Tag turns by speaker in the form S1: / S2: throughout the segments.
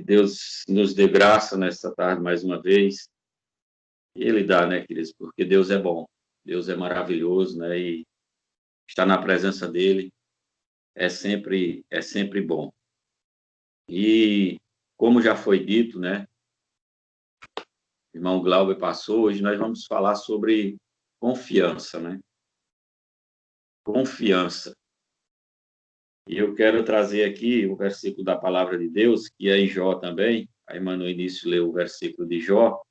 S1: Deus nos dê graça nesta tarde mais uma vez. E Ele dá, né, queridos? Porque Deus é bom, Deus é maravilhoso, né? E estar na presença dEle é sempre bom. E como já foi dito, né? O irmão Glauber passou, hoje nós vamos falar sobre confiança, né? Confiança. E eu quero trazer aqui o versículo da palavra de Deus, que é em Jó também. A irmã no início leu o versículo de Jó.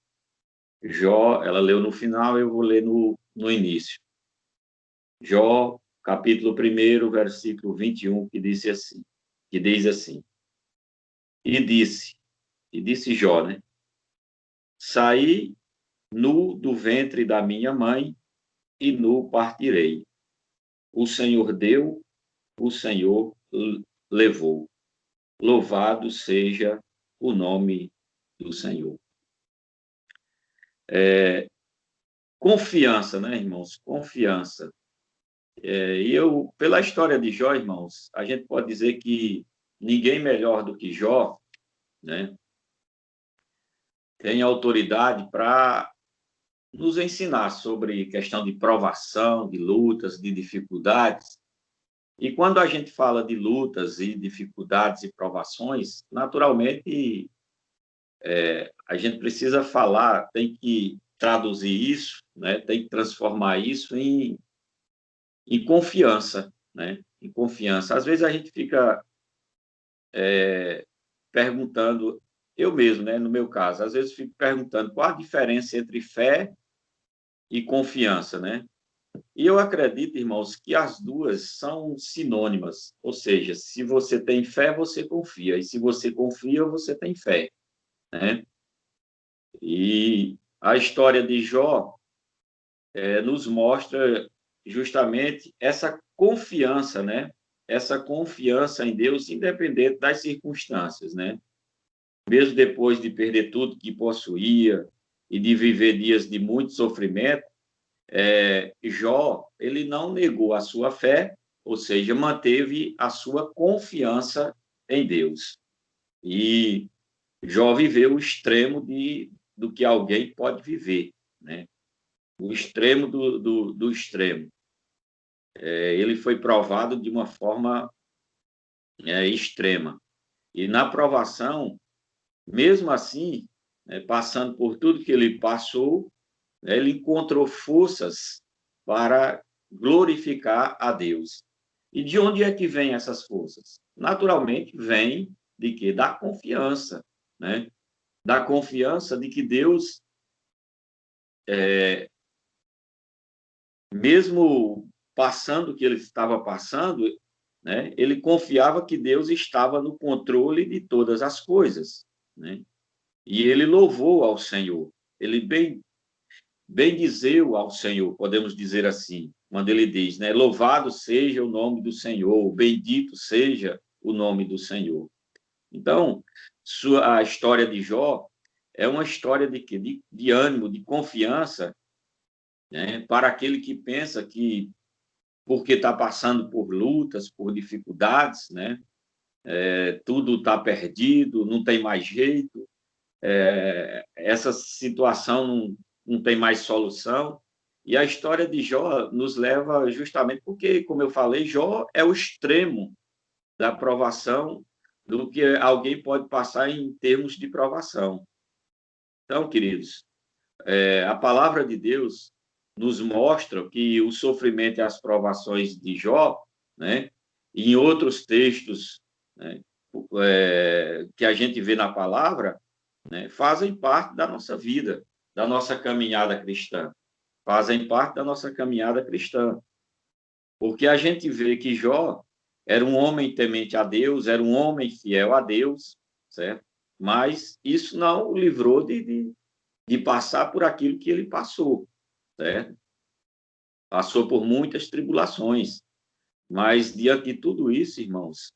S1: Jó, ela leu no final, eu vou ler no início. Jó, capítulo 1, versículo 21, que diz assim: E disse Jó, né? Saí nu do ventre da minha mãe e nu partirei. O Senhor deu, o Senhor levou. Louvado seja o nome do Senhor. Confiança, né, irmãos? Confiança. Pela história de Jó, irmãos, a gente pode dizer que ninguém melhor do que Jó, né, tem autoridade para nos ensinar sobre questão de provação, de lutas, de dificuldades. E quando a gente fala de lutas e dificuldades e provações, naturalmente a gente precisa falar, tem que traduzir isso, né, tem que transformar isso em confiança, né, em confiança. Às vezes a gente fica perguntando, eu mesmo, né, no meu caso, às vezes fico perguntando qual a diferença entre fé e confiança, né? E eu acredito, irmãos, que as duas são sinônimas, ou seja, se você tem fé, você confia, e se você confia, você tem fé, né? E a história de Jó nos mostra justamente essa confiança, né? Essa confiança em Deus, independente das circunstâncias, né? Mesmo depois de perder tudo que possuía e de viver dias de muito sofrimento, Jó, ele não negou a sua fé, ou seja, manteve a sua confiança em Deus. E Jó viveu o extremo do que alguém pode viver, né? O extremo do extremo. Ele foi provado de uma forma extrema. E na provação, mesmo assim, passando por tudo que ele passou, ele encontrou forças para glorificar a Deus. E de onde é que vêm essas forças? Naturalmente, vem de quê? Da confiança, né? Da confiança de que Deus, mesmo passando o que ele estava passando, né? Ele confiava que Deus estava no controle de todas as coisas, né? E ele louvou ao Senhor. Ele bendizeu ao Senhor, podemos dizer assim, quando ele diz, né? Louvado seja o nome do Senhor, bendito seja o nome do Senhor. Então, a história de Jó é uma história de ânimo, de confiança, né? Para aquele que pensa que, porque está passando por lutas, por dificuldades, né? Tudo está perdido, não tem mais jeito, essa situação não tem mais solução. E a história de Jó nos leva justamente porque, como eu falei, Jó é o extremo da provação do que alguém pode passar em termos de provação. Então, queridos, a palavra de Deus nos mostra que o sofrimento e as provações de Jó, né, e em outros textos, né, que a gente vê na palavra, né, fazem parte da nossa vida, da nossa caminhada cristã. Fazem parte da nossa caminhada cristã. Porque a gente vê que Jó era um homem temente a Deus, era um homem fiel a Deus, certo? Mas isso não o livrou de passar por aquilo que ele passou, certo? Passou por muitas tribulações. Mas, diante de tudo isso, irmãos,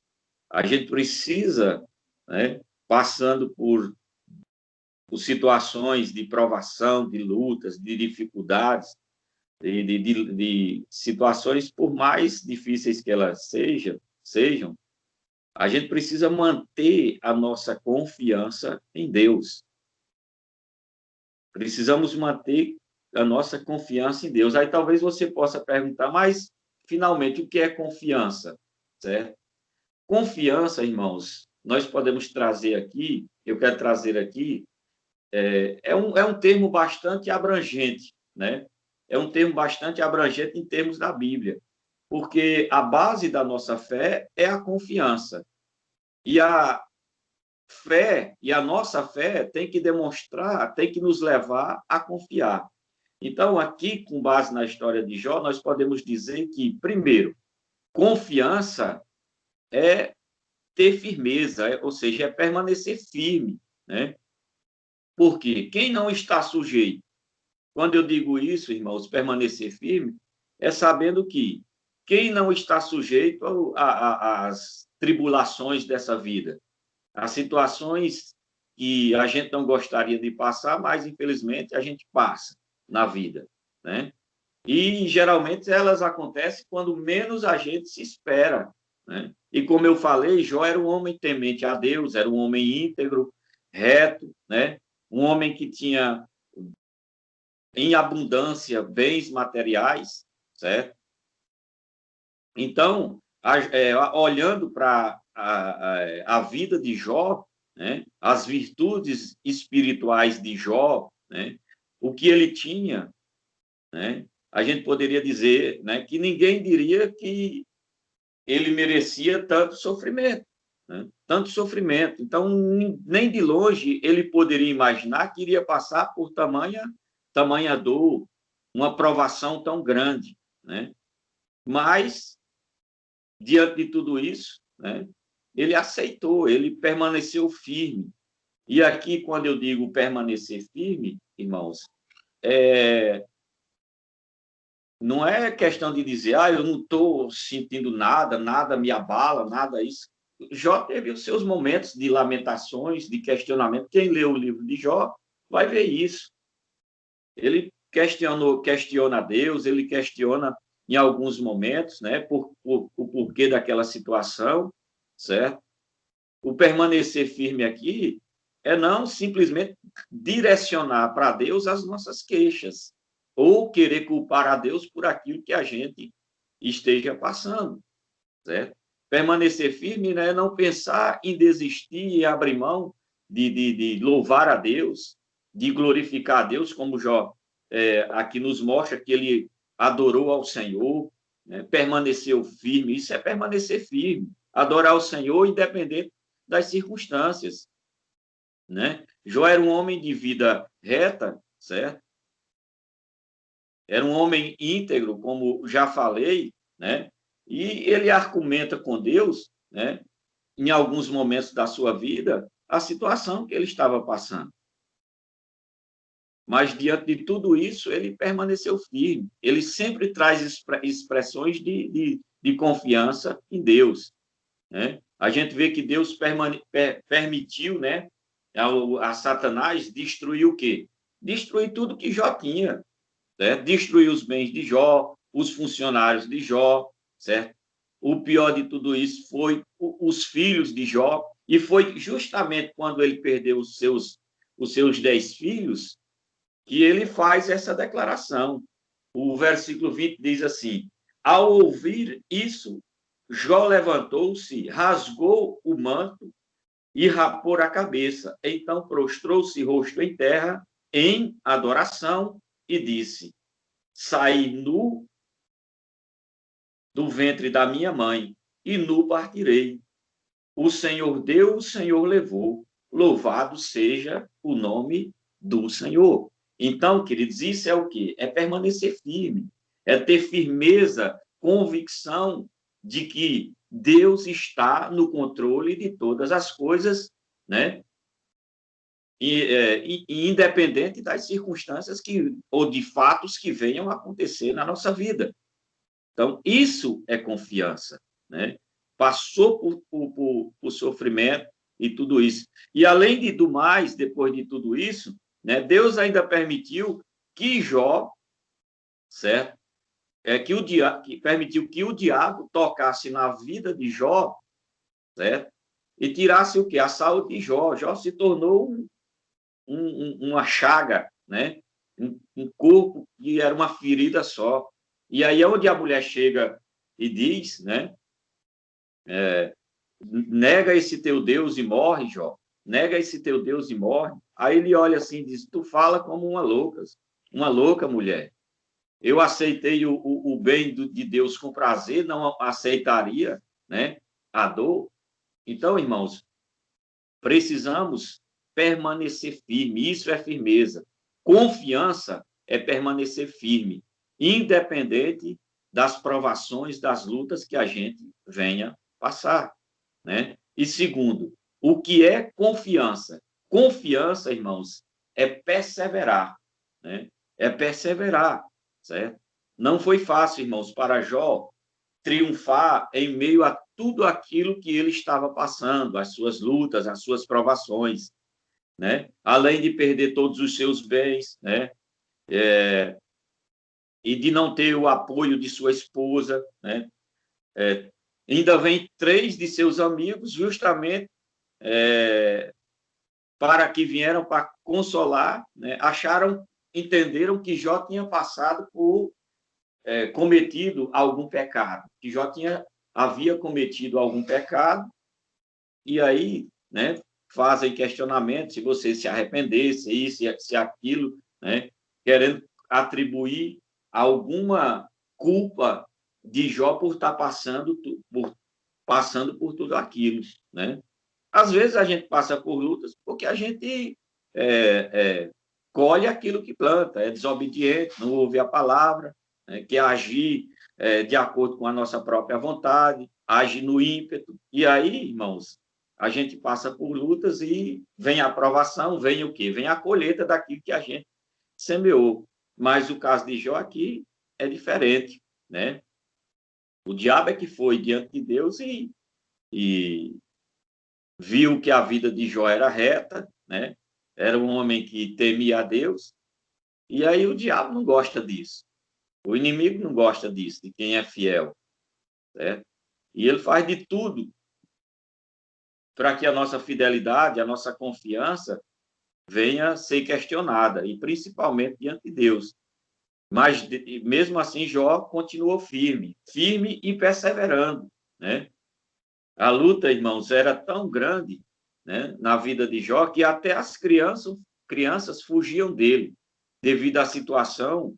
S1: a gente precisa, né, passando por situações de provação, de lutas, de dificuldades, de situações, por mais difíceis que elas sejam, A gente precisa manter a nossa confiança em Deus. Precisamos manter a nossa confiança em Deus. Aí talvez você possa perguntar, mas finalmente o que é confiança? Certo? Confiança, irmãos, nós podemos trazer aqui, eu quero trazer aqui, é um termo bastante abrangente, né? É um termo bastante abrangente em termos da Bíblia, porque a base da nossa fé é a confiança. E a fé, e a nossa fé tem que demonstrar, tem que nos levar a confiar. Então, aqui, com base na história de Jó, nós podemos dizer que, primeiro, confiança é ter firmeza, ou seja, é permanecer firme, né? Porque quem não está sujeito, quando eu digo isso, irmãos, permanecer firme, é sabendo que quem não está sujeito às tribulações dessa vida, às situações que a gente não gostaria de passar, mas infelizmente a gente passa na vida, né? E geralmente elas acontecem quando menos a gente se espera, né? E como eu falei, Jó era um homem temente a Deus, era um homem íntegro, reto, né? Um homem que tinha em abundância bens materiais, certo? Então, olhando para a vida de Jó, né? As virtudes espirituais de Jó, né? O que ele tinha, né? A gente poderia dizer, né, que ninguém diria que ele merecia tanto sofrimento, né? Tanto sofrimento. Então, nem de longe ele poderia imaginar que iria passar por tamanha dor, uma provação tão grande, né? Mas, diante de tudo isso, né, ele aceitou, ele permaneceu firme. E aqui, quando eu digo permanecer firme, irmãos, não é questão de dizer, eu não estou sentindo nada, nada me abala, nada isso. Jó teve os seus momentos de lamentações, de questionamento. Quem lê o livro de Jó vai ver isso. Ele questiona Deus, ele questiona em alguns momentos, né, o porquê daquela situação, certo? O permanecer firme aqui é não simplesmente direcionar para Deus as nossas queixas, ou querer culpar a Deus por aquilo que a gente esteja passando, certo? Permanecer firme, né, é não pensar em desistir e abrir mão de louvar a Deus, de glorificar a Deus, como Jó aqui nos mostra que ele adorou ao Senhor, né, permaneceu firme. Isso é permanecer firme, adorar o Senhor independente das circunstâncias, né? Jó era um homem de vida reta, certo? Era um homem íntegro, como já falei, né? E ele argumenta com Deus, né? Em alguns momentos da sua vida, a situação que ele estava passando. Mas, diante de tudo isso, ele permaneceu firme. Ele sempre traz expressões de confiança em Deus, né? A gente vê que Deus permitiu, né, a Satanás destruir o quê? Destruir tudo que Jó tinha, certo? Destruir os bens de Jó, os funcionários de Jó, certo? O pior de tudo isso foi os filhos de Jó, e foi justamente quando ele perdeu os seus 10 filhos que ele faz essa declaração. O versículo 20 diz assim: ao ouvir isso, Jó levantou-se, rasgou o manto e rapou a cabeça. Então prostrou-se rosto em terra em adoração e disse: saí nu do ventre da minha mãe e nu partirei. O Senhor deu, o Senhor levou. Louvado seja o nome do Senhor. Então, queridos, isso é o quê? É permanecer firme, é ter firmeza, convicção de que Deus está no controle de todas as coisas, né? E independente das circunstâncias ou de fatos que venham a acontecer na nossa vida. Então, isso é confiança, né? Passou por sofrimento e tudo isso. E, além do mais, depois de tudo isso, né, Deus ainda permitiu que Jó, certo? Que permitiu que o diabo tocasse na vida de Jó certo? E tirasse o quê? A saúde de Jó. Jó se tornou uma chaga, né? Um corpo que era uma ferida só. E aí é onde a mulher chega e diz, né? Nega esse teu Deus e morre, Jó. Nega esse teu Deus e morre. Aí ele olha assim e diz, tu fala como uma louca mulher. Eu aceitei o bem de Deus com prazer, não aceitaria, né, a dor. Então, irmãos, precisamos permanecer firme. Isso é firmeza. Confiança é permanecer firme, independente das provações, das lutas que a gente venha passar, né? E segundo, o que é confiança? Confiança, irmãos, é perseverar, né? É perseverar, certo? Não foi fácil, irmãos, para Jó triunfar em meio a tudo aquilo que ele estava passando, as suas lutas, as suas provações, né? Além de perder todos os seus bens, né? E de não ter o apoio de sua esposa, né? Ainda vem 3 de seus amigos, justamente para que vieram para consolar, né? Entenderam que Jó tinha passado por cometido algum pecado, que Jó havia cometido algum pecado, e aí, né, fazem questionamento se você se arrepender, se isso, se aquilo, né, querendo atribuir alguma culpa de Jó por estar passando por tudo aquilo, né? Às vezes a gente passa por lutas porque a gente colhe aquilo que planta, é desobediente, não ouve a palavra, né, quer agir de acordo com a nossa própria vontade, age no ímpeto. E aí, irmãos, a gente passa por lutas e vem a aprovação, vem o quê? Vem a colheita daquilo que a gente semeou. Mas o caso de Jó aqui é diferente, né? O diabo é que foi diante de Deus e viu que a vida de Jó era reta, né? Era um homem que temia a Deus, e aí o diabo não gosta disso. O inimigo não gosta disso, de quem é fiel, certo? E ele faz de tudo para que a nossa fidelidade, a nossa confiança venha a ser questionada, e principalmente diante de Deus. Mas, mesmo assim, Jó continuou firme, firme e perseverando, né? A luta, irmãos, era tão grande, né, na vida de Jó, que até as crianças fugiam dele, devido à situação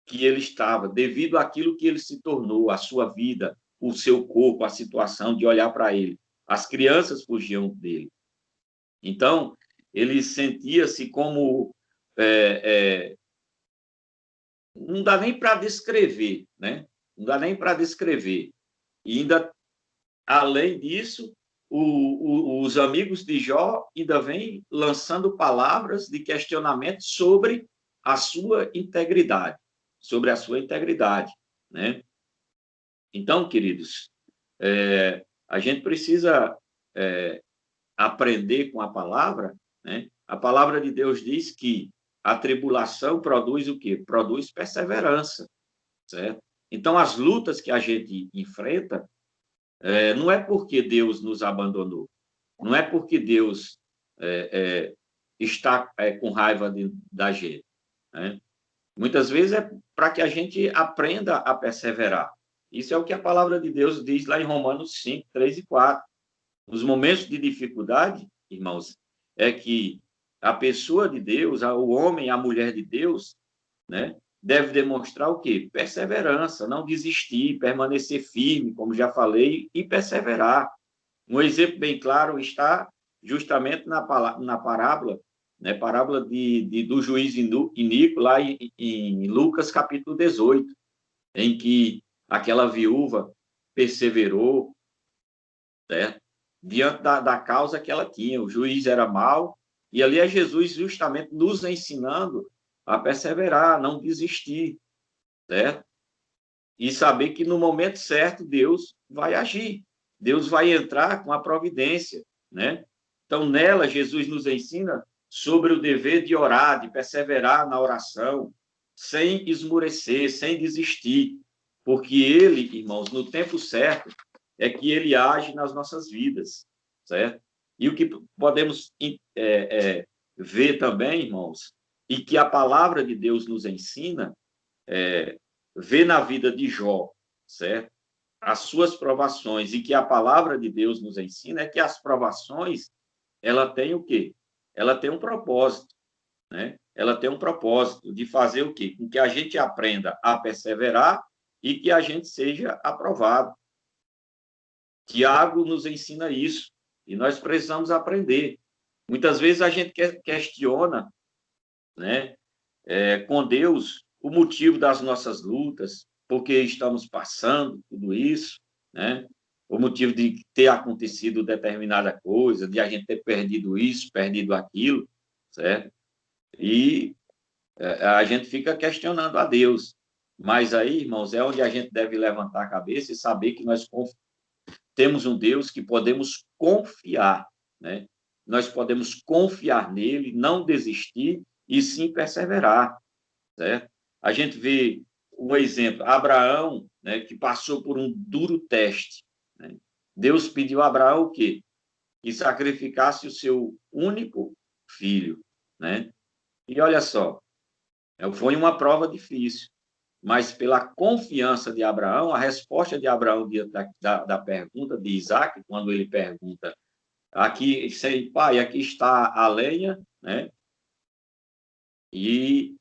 S1: que ele estava, devido àquilo que ele se tornou, a sua vida, o seu corpo, a situação de olhar para ele. As crianças fugiam dele. Então, ele sentia-se como... não dá nem para descrever, né? Não dá nem para descrever. E ainda, além disso, os amigos de Jó ainda vêm lançando palavras de questionamento sobre a sua integridade, né? Então, queridos, a gente precisa aprender com a palavra, né? A palavra de Deus diz que a tribulação produz o quê? Produz perseverança, certo? Então, as lutas que a gente enfrenta, não é porque Deus nos abandonou, não é porque Deus está com raiva da gente, né? Muitas vezes é para que a gente aprenda a perseverar. Isso é o que a palavra de Deus diz lá em Romanos 5, 3 e 4. Nos momentos de dificuldade, irmãos, é que a pessoa de Deus, o homem, a mulher de Deus, né, deve demonstrar o quê? Perseverança, não desistir, permanecer firme, como já falei, e perseverar. Um exemplo bem claro está justamente na parábola, né, parábola do juiz iníquo, lá em Lucas capítulo 18, em que aquela viúva perseverou, certo? Diante da causa que ela tinha. O juiz era mau, e ali é Jesus justamente nos ensinando a perseverar, não desistir, certo? E saber que no momento certo Deus vai agir, Deus vai entrar com a providência, né? Então, nela, Jesus nos ensina sobre o dever de orar, de perseverar na oração, sem esmorecer, sem desistir, porque ele, irmãos, no tempo certo, é que ele age nas nossas vidas, certo? E o que podemos ver também, irmãos, e que a palavra de Deus nos ensina, ver na vida de Jó, certo? As suas provações, e que a palavra de Deus nos ensina é que as provações, ela tem o quê? Ela tem um propósito, né? Ela tem um propósito de fazer o quê? Com que a gente aprenda a perseverar e que a gente seja aprovado. Tiago nos ensina isso, e nós precisamos aprender. Muitas vezes a gente questiona, né, com Deus o motivo das nossas lutas, por que estamos passando tudo isso, né? O motivo de ter acontecido determinada coisa, de a gente ter perdido isso, perdido aquilo, certo? E a gente fica questionando a Deus. Mas aí, irmãos, é onde a gente deve levantar a cabeça e saber que nós temos um Deus que podemos confiar, né? Nós podemos confiar nele, não desistir e sim perseverar, certo? A gente vê um exemplo, Abraão, né, que passou por um duro teste, né? Deus pediu a Abraão o quê? Que sacrificasse o seu único filho, né? E olha só, foi uma prova difícil, mas pela confiança de Abraão, a resposta de Abraão diante da pergunta de Isaac, quando ele pergunta, aqui, pai, aqui está a lenha, né? E,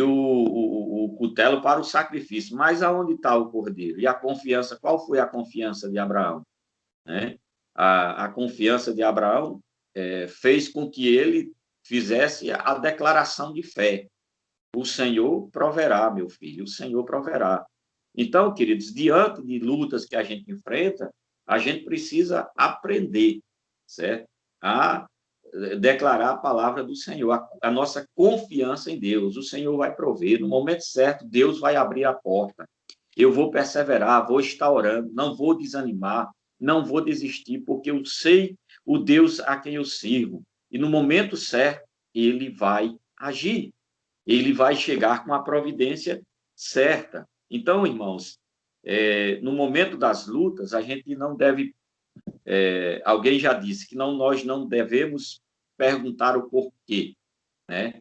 S1: o cutelo para o sacrifício, mas aonde está o cordeiro? E a confiança, qual foi a confiança de Abraão? Né? A confiança de Abraão fez com que ele fizesse a declaração de fé. O Senhor proverá, meu filho, o Senhor proverá. Então, queridos, diante de lutas que a gente enfrenta, a gente precisa aprender, certo? A declarar a palavra do Senhor, a nossa confiança em Deus. O Senhor vai prover, no momento certo, Deus vai abrir a porta. Eu vou perseverar, vou estar orando, não vou desanimar, não vou desistir, porque eu sei o Deus a quem eu sirvo. E no momento certo, ele vai agir. Ele vai chegar com a providência certa. Então, irmãos, no momento das lutas, a gente não deve. Alguém já disse que nós não devemos perguntar o porquê, né?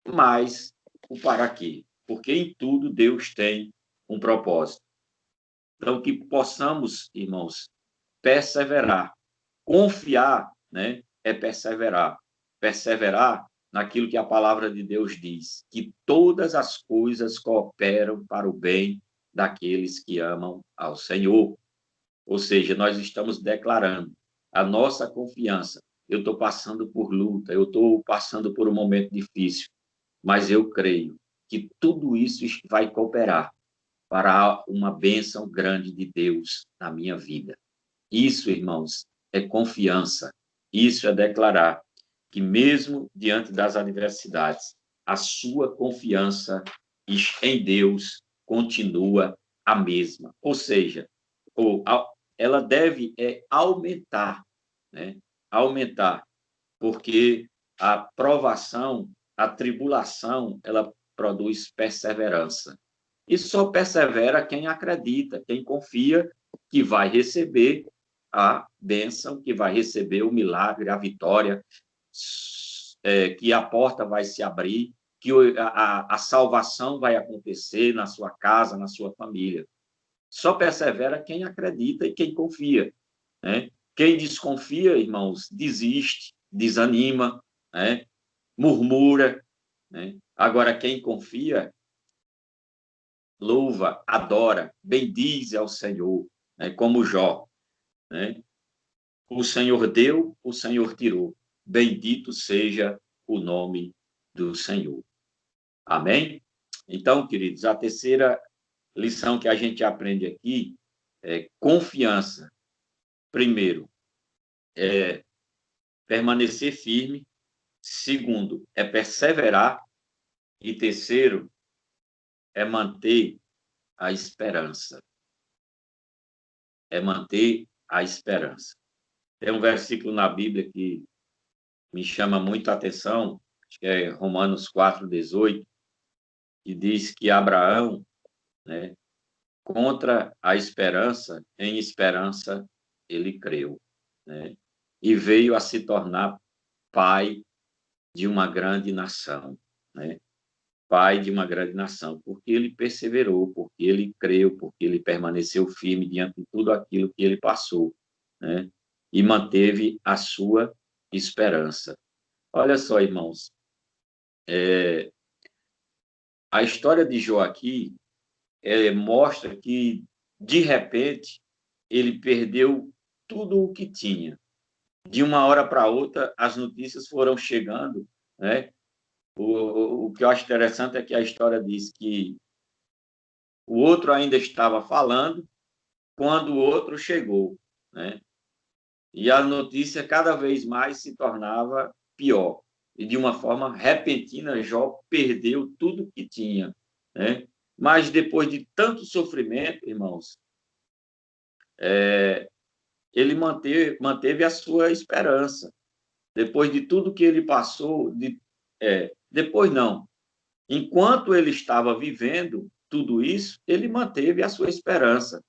S1: Mas o para quê. Porque em tudo Deus tem um propósito. Então, que possamos, irmãos, perseverar. Confiar, né, é perseverar. Perseverar naquilo que a palavra de Deus diz, que todas as coisas cooperam para o bem daqueles que amam ao Senhor. Ou seja, nós estamos declarando a nossa confiança. Eu estou passando por luta, eu estou passando por um momento difícil, mas eu creio que tudo isso vai cooperar para uma bênção grande de Deus na minha vida. Isso, irmãos, é confiança. Isso é declarar que, mesmo diante das adversidades, a sua confiança em Deus continua a mesma. Ou seja, ela deve aumentar, né? Aumentar, porque a provação, a tribulação, ela produz perseverança. E só persevera quem acredita, quem confia que vai receber a bênção, que vai receber o milagre, a vitória, que a porta vai se abrir, que a salvação vai acontecer na sua casa, na sua família. Só persevera quem acredita e quem confia, né? Quem desconfia, irmãos, desiste, desanima, né? Murmura, né? Agora, quem confia, louva, adora, bendize ao Senhor, né? Como Jó, né? O Senhor deu, o Senhor tirou. Bendito seja o nome do Senhor. Amém? Então, queridos, a terceira lição que a gente aprende aqui é confiança. Primeiro, é permanecer firme. Segundo, é perseverar. E terceiro, é manter a esperança. É manter a esperança. Tem um versículo na Bíblia que me chama muito a atenção, acho que é Romanos 4:18, que diz que Abraão, né, contra a esperança, em esperança ele creu, né? E veio a se tornar pai de uma grande nação, né? Pai de uma grande nação, porque ele perseverou, porque ele creu, porque ele permaneceu firme diante de tudo aquilo que ele passou, né? E manteve a sua esperança. Olha só, irmãos, a história de Jó aqui mostra que, de repente, ele perdeu tudo o que tinha. De uma hora para outra, as notícias foram chegando, né? O que eu acho interessante é que a história diz que o outro ainda estava falando quando o outro chegou, né? E a notícia cada vez mais se tornava pior. E de uma forma repentina, Jó perdeu tudo que tinha, né? Mas depois de tanto sofrimento, irmãos, ele manteve a sua esperança. Depois de tudo que ele passou, depois não. Enquanto ele estava vivendo tudo isso, ele manteve a sua esperança.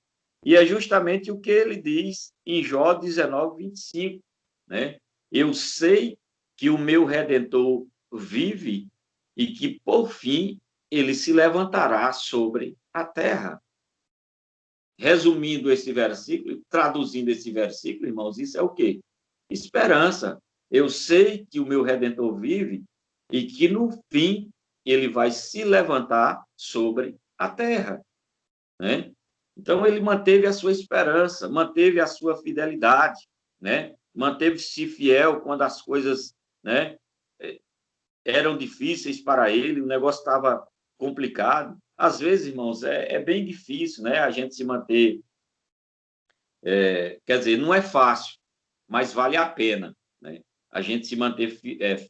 S1: E é justamente o que ele diz em Jó 19:25, né? Eu sei que o meu Redentor vive e que, por fim, ele se levantará sobre a terra. Resumindo esse versículo, traduzindo esse versículo, irmãos, isso é o quê? Esperança. Eu sei que o meu Redentor vive e que, no fim, ele vai se levantar sobre a terra, né? Então, ele manteve a sua esperança, manteve a sua fidelidade, né? Manteve-se fiel quando as coisas, né, eram difíceis para ele, o negócio estava complicado. Às vezes, irmãos, é bem difícil, né, a gente se manter, quer dizer, não é fácil, mas vale a pena, né? A gente se manter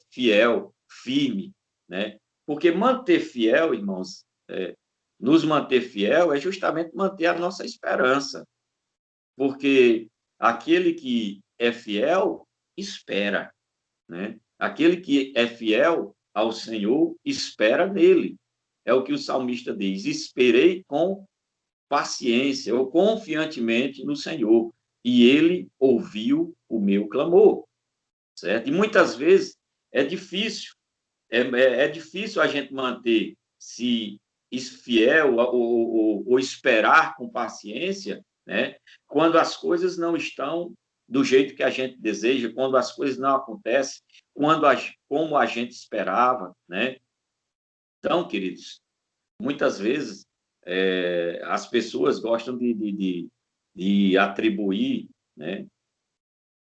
S1: fiel, firme, né? Porque manter fiel, irmãos, nos manter fiel é justamente manter a nossa esperança, porque aquele que é fiel espera, né? Aquele que é fiel ao Senhor espera nele. É o que o salmista diz: esperei com paciência ou confiantemente no Senhor, e ele ouviu o meu clamor, certo? E muitas vezes é difícil, é difícil a gente manter-se fiel ou esperar com paciência, né? Quando as coisas não estão do jeito que a gente deseja, quando as coisas não acontecem, como a gente esperava, né? Então, queridos, muitas vezes as pessoas gostam de atribuir, né?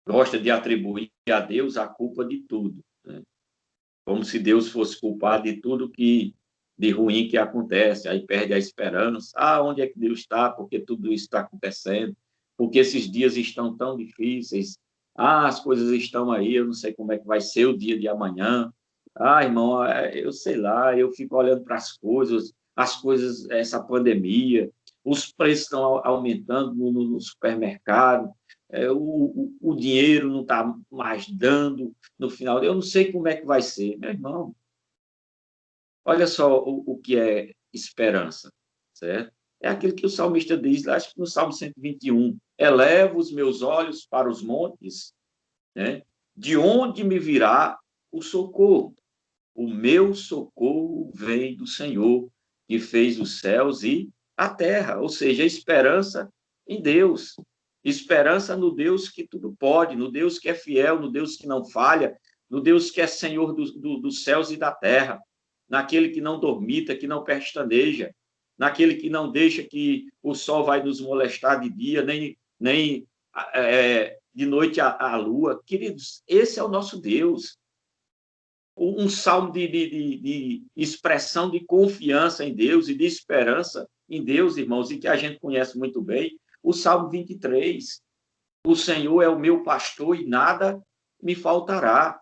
S1: Gosta de atribuir a Deus a culpa de tudo, né? Como se Deus fosse culpado de tudo que de ruim que acontece, aí perde a esperança. Ah, onde é que Deus está? Porque tudo isso está acontecendo? Porque esses dias estão tão difíceis? Ah, as coisas estão aí, eu não sei como é que vai ser o dia de amanhã. Ah, irmão, eu sei lá, eu fico olhando para as coisas, essa pandemia, os preços estão aumentando no supermercado, o dinheiro não está mais dando no final. Eu não sei como é que vai ser, meu irmão. Olha só o que é esperança, certo? É aquilo que o salmista diz, acho que no Salmo 121, eleva os meus olhos para os montes, né? De onde me virá o socorro? O meu socorro vem do Senhor, que fez os céus e a terra, ou seja, esperança em Deus, esperança no Deus que tudo pode, no Deus que é fiel, no Deus que não falha, no Deus que é Senhor dos céus e da terra, naquele que não dormita, que não pestaneja, naquele que não deixa que o sol vai nos molestar de dia, nem de noite a lua. Queridos, esse é o nosso Deus. Um salmo de expressão de confiança em Deus e de esperança em Deus, irmãos, e que a gente conhece muito bem, o Salmo 23. O Senhor é o meu pastor e nada me faltará.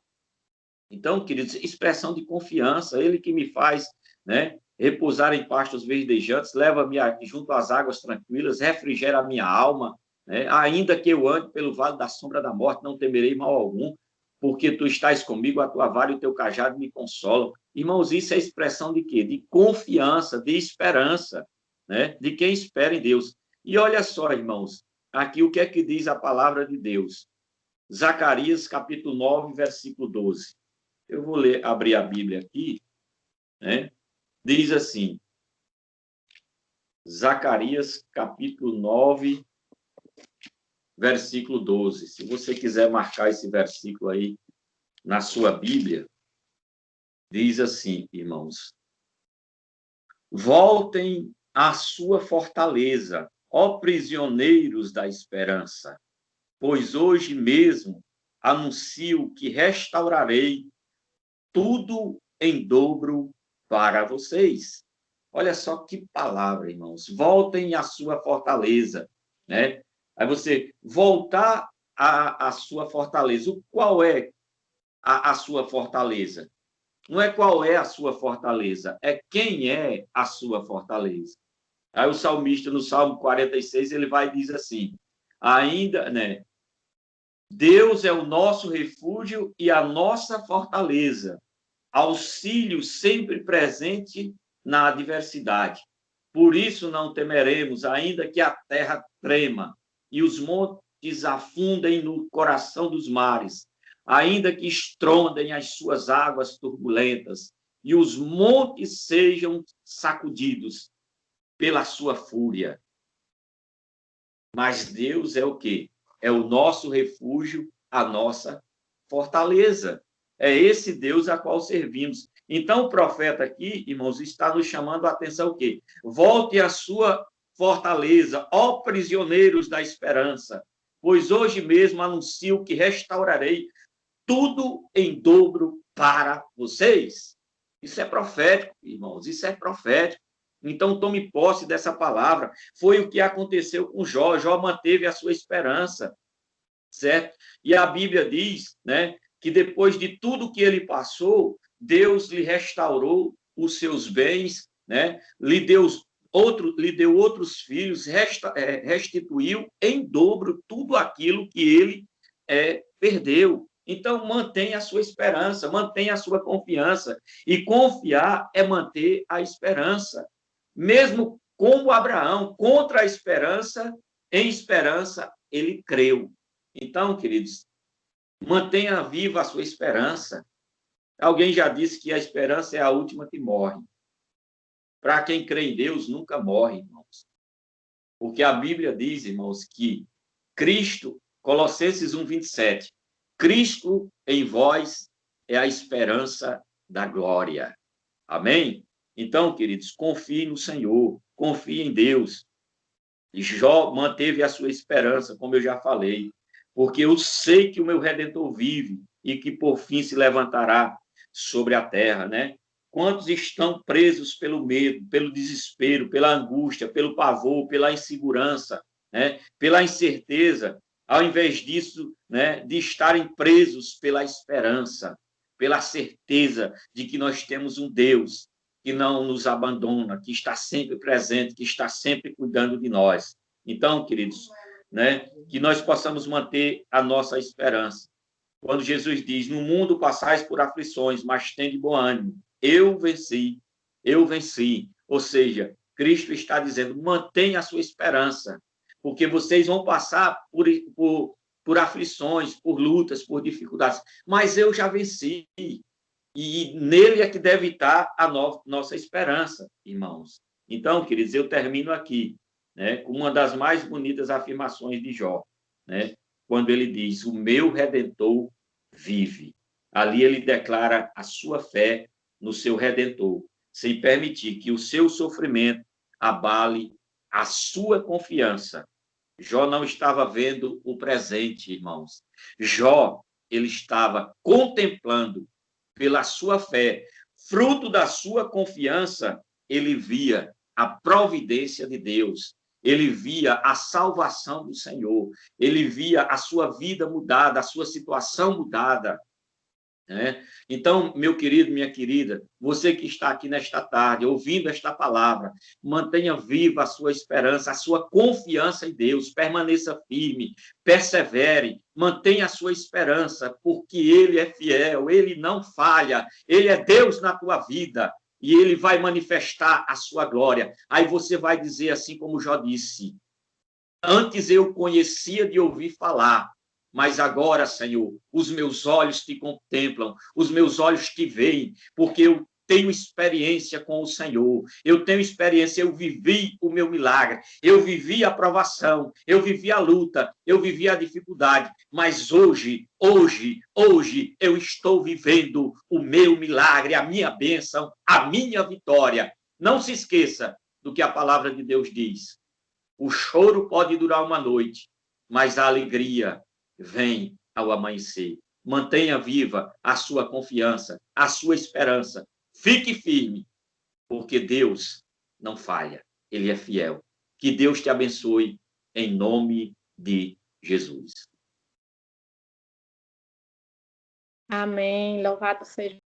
S1: Então, queridos, expressão de confiança, ele que me faz, né, repousar em pastos verdejantes, leva-me junto às águas tranquilas, refrigera a minha alma, né? Ainda que eu ande pelo vale da sombra da morte, não temerei mal algum, porque tu estás comigo, a tua vara e o teu cajado me consolam. Irmãos, isso é expressão de quê? De confiança, de esperança. né? De quem espera em Deus. E olha só, irmãos, aqui o que é que diz a palavra de Deus? Zacarias, capítulo 9, versículo 12. Eu vou ler, abrir a Bíblia aqui, né? Diz assim, Zacarias, capítulo 9, versículo 12. Se você quiser marcar esse versículo aí na sua Bíblia, diz assim, irmãos: voltem à sua fortaleza, ó prisioneiros da esperança, pois hoje mesmo anuncio que restaurarei tudo em dobro para vocês. Olha só que palavra, irmãos. Voltem à sua fortaleza, né? Aí você voltar à sua fortaleza. Qual é a sua fortaleza? Não é qual é a sua fortaleza, é quem é a sua fortaleza. Aí o salmista, no Salmo 46, ele vai e diz assim, ainda, né? Deus é o nosso refúgio e a nossa fortaleza, auxílio sempre presente na adversidade. Por isso não temeremos, ainda que a terra trema e os montes afundem no coração dos mares, ainda que estrondem as suas águas turbulentas e os montes sejam sacudidos pela sua fúria. Mas Deus é o quê? É o nosso refúgio, a nossa fortaleza. É esse Deus a qual servimos. Então, o profeta aqui, irmãos, está nos chamando a atenção o quê? Volte à sua fortaleza, ó prisioneiros da esperança, pois hoje mesmo anuncio que restaurarei tudo em dobro para vocês. Isso é profético, irmãos, isso é profético. Então, tome posse dessa palavra. Foi o que aconteceu com Jó. Jó manteve a sua esperança, certo? E a Bíblia diz, né, que depois de tudo que ele passou, Deus lhe restaurou os seus bens, né? Lhe deu outros filhos, restituiu em dobro tudo aquilo que ele perdeu. Então, mantenha a sua esperança, mantenha a sua confiança. E confiar é manter a esperança. Mesmo como Abraão, contra a esperança, em esperança, ele creu. Então, queridos, mantenha viva a sua esperança. Alguém já disse que a esperança é a última que morre. Para quem crê em Deus, nunca morre, irmãos. Porque a Bíblia diz, irmãos, que Cristo, Colossenses 1:27, Cristo em vós é a esperança da glória. Amém? Então, queridos, confie no Senhor, confie em Deus. Jó manteve a sua esperança, como eu já falei, porque eu sei que o meu Redentor vive e que por fim se levantará sobre a terra, né? Quantos estão presos pelo medo, pelo desespero, pela angústia, pelo pavor, pela insegurança, né? Pela incerteza, ao invés disso, né, de estarem presos pela esperança, pela certeza de que nós temos um Deus que não nos abandona, que está sempre presente, que está sempre cuidando de nós. Então, queridos, né, que nós possamos manter a nossa esperança. Quando Jesus diz, no mundo passais por aflições, mas tende bom ânimo. Eu venci, eu venci. Ou seja, Cristo está dizendo, mantenha a sua esperança, porque vocês vão passar por aflições, por lutas, por dificuldades, mas eu já venci. E nele é que deve estar a nossa esperança, irmãos. Então, queridos, eu termino aqui, né, com uma das mais bonitas afirmações de Jó, né, quando ele diz, o meu Redentor vive. Ali ele declara a sua fé no seu Redentor, sem permitir que o seu sofrimento abale a sua confiança. Jó não estava vendo o presente, irmãos. Jó, ele estava contemplando pela sua fé, fruto da sua confiança, ele via a providência de Deus, ele via a salvação do Senhor, ele via a sua vida mudada, a sua situação mudada. Né? Então, meu querido, minha querida, você que está aqui nesta tarde, ouvindo esta palavra, mantenha viva a sua esperança, a sua confiança em Deus, permaneça firme, persevere, mantenha a sua esperança, porque Ele é fiel, Ele não falha, Ele é Deus na tua vida. e ele vai manifestar a sua glória. Aí você vai dizer assim como Jó disse: antes eu conhecia de ouvir falar, mas agora, Senhor, os meus olhos te contemplam, os meus olhos te veem, porque eu tenho experiência com o Senhor, eu tenho experiência, eu vivi o meu milagre, eu vivi a provação, eu vivi a luta, eu vivi a dificuldade, mas hoje eu estou vivendo o meu milagre, a minha bênção, a minha vitória. Não se esqueça do que a palavra de Deus diz. O choro pode durar uma noite, mas a alegria vem ao amanhecer. Mantenha viva a sua confiança, a sua esperança. Fique firme, porque Deus não falha. Ele é fiel. Que Deus te abençoe em nome de Jesus.
S2: Amém. Louvado seja